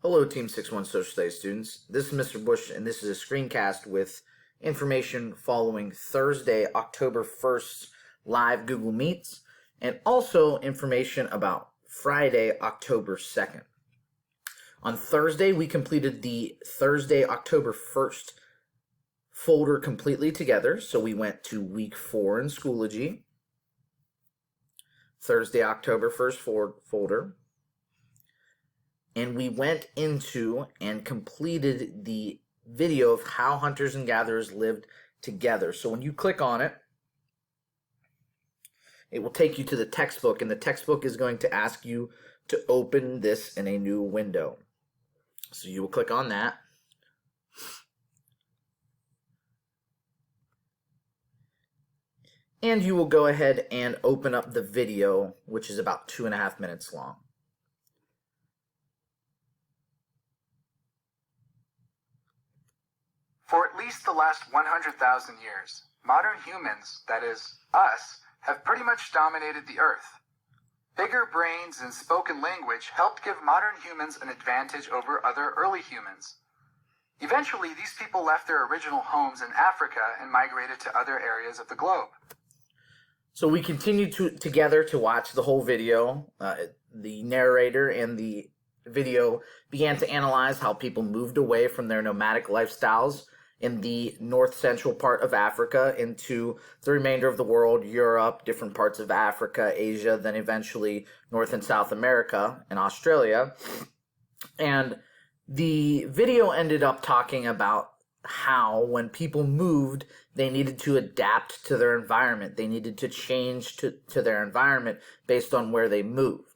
Hello, Team 6-1 Social Studies students. This is Mr. Bush, and this is a screencast with information following Thursday, October 1st live Google Meets, and also information about Friday, October 2nd. On Thursday, we completed the Thursday, October 1st folder completely together, so we went to week 4 in Schoology. Thursday, October 1st folder. And we went into and completed the video of how hunters and gatherers lived together. So when you click on it, it will take you to the textbook, and the textbook is going to ask you to open this in a new window. So you will click on that. And you will go ahead and open up the video, which is about 2.5 minutes long. For at least the last 100,000 years, modern humans, that is, us, have pretty much dominated the Earth. Bigger brains and spoken language helped give modern humans an advantage over other early humans. Eventually, these people left their original homes in Africa and migrated to other areas of the globe. So we continued together to watch the whole video. The narrator and the video began to analyze how people moved away from their nomadic lifestyles in the north central part of Africa into the remainder of the world, Europe, different parts of Africa, Asia, then eventually North and South America and Australia. And the video ended up talking about how when people moved, they needed to adapt to their environment. They needed to change to their environment based on where they moved.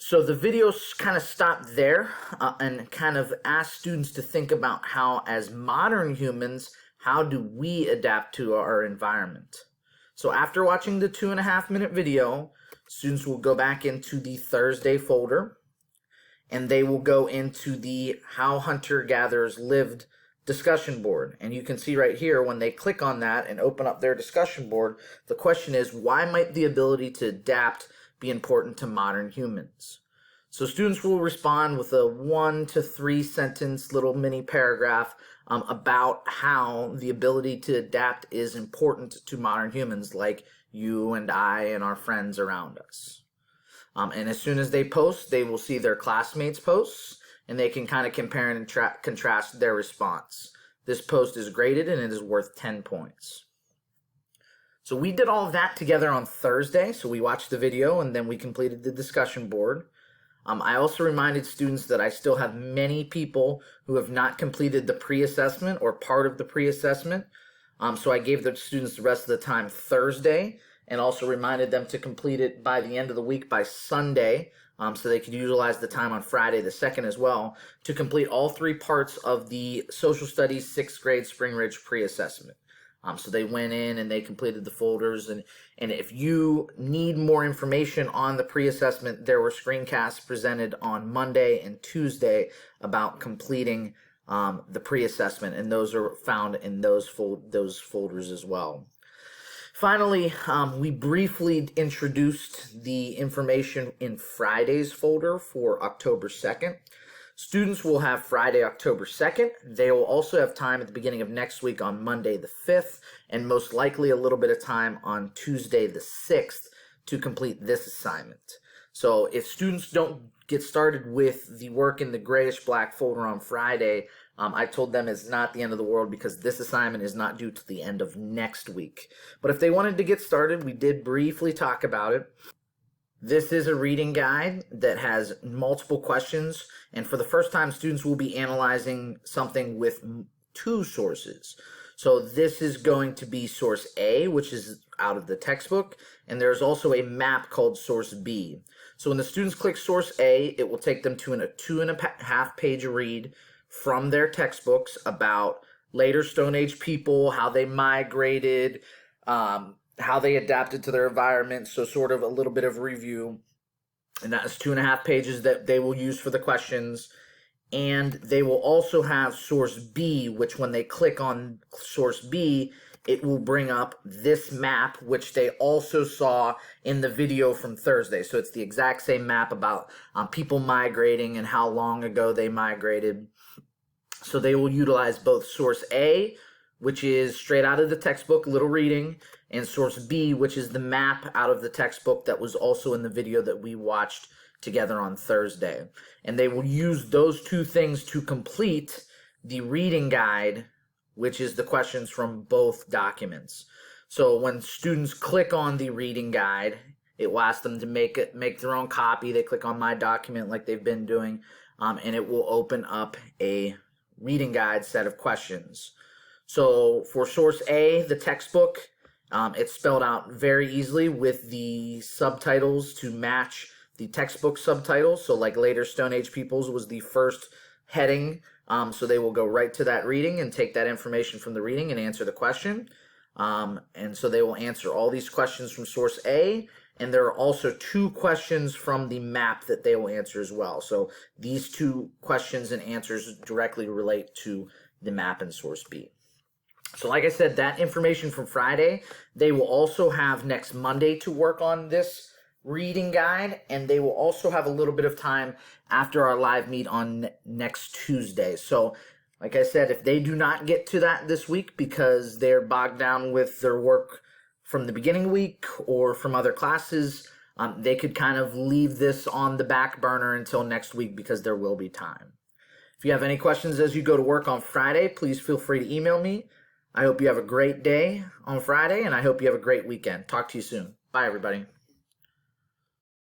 So the video kind of stopped there and kind of asked students to think about how, as modern humans, how do we adapt to our environment? So after watching the 2.5-minute video, students will go back into the Thursday folder, and they will go into the How Hunter-Gatherers Lived discussion board. And you can see right here, when they click on that and open up their discussion board, the question is, why might the ability to adapt be important to modern humans? So students will respond with a 1 to 3 sentence little mini paragraph about how the ability to adapt is important to modern humans like you and I and our friends around us. And as soon as they post, they will see their classmates' posts, and they can kind of compare and contrast their response. This post is graded, and it is worth 10 points. So we did all of that together on Thursday. So we watched the video, and then we completed the discussion board. I also reminded students that I still have many people who have not completed the pre-assessment or part of the pre-assessment. So I gave the students the rest of the time Thursday, and also reminded them to complete it by the end of the week, by Sunday, so they could utilize the time on Friday the 2nd as well to complete all 3 parts of the Social Studies 6th grade Spring Ridge pre-assessment. So they went in and they completed the folders, and if you need more information on the pre-assessment, there were screencasts presented on Monday and Tuesday about completing the pre-assessment, and those are found in those folders as well. Finally, we briefly introduced the information in Friday's folder for October 2nd. Students will have Friday, October 2nd. They will also have time at the beginning of next week on Monday the 5th, and most likely a little bit of time on Tuesday the 6th to complete this assignment. So if students don't get started with the work in the grayish-black folder on Friday, I told them it's not the end of the world because this assignment is not due to the end of next week. But if they wanted to get started, we did briefly talk about it. This is a reading guide that has multiple questions, and for the first time, students will be analyzing something with 2 sources. So this is going to be source A, which is out of the textbook, and there's also a map called source B. So when the students click source A, it will take them to a 2.5 page read from their textbooks about later Stone Age people, how they migrated, how they adapted to their environment, so sort of a little bit of review. And that is 2.5 pages that they will use for the questions. And they will also have source B, which when they click on source B, it will bring up this map, which they also saw in the video from Thursday. So it's the exact same map about people migrating and how long ago they migrated. So they will utilize both source A, which is straight out of the textbook, little reading, and source B, which is the map out of the textbook that was also in the video that we watched together on Thursday. And they will use those two things to complete the reading guide, which is the questions from both documents. So when students click on the reading guide, it will ask them to make their own copy. They click on My Document like they've been doing, and it will open up a reading guide set of questions. So for source A, the textbook, it's spelled out very easily with the subtitles to match the textbook subtitles. So like Later Stone Age Peoples was the first heading. So they will go right to that reading and take that information from the reading and answer the question. And so they will answer all these questions from source A. And there are also 2 questions from the map that they will answer as well. So these 2 questions and answers directly relate to the map in source B. So like I said, that information from Friday, they will also have next Monday to work on this reading guide, and they will also have a little bit of time after our live meet on next Tuesday. So like I said, if they do not get to that this week because they're bogged down with their work from the beginning week or from other classes, they could kind of leave this on the back burner until next week because there will be time. If you have any questions as you go to work on Friday, please feel free to email me. I hope you have a great day on Friday, and I hope you have a great weekend. Talk to you soon. Bye, everybody.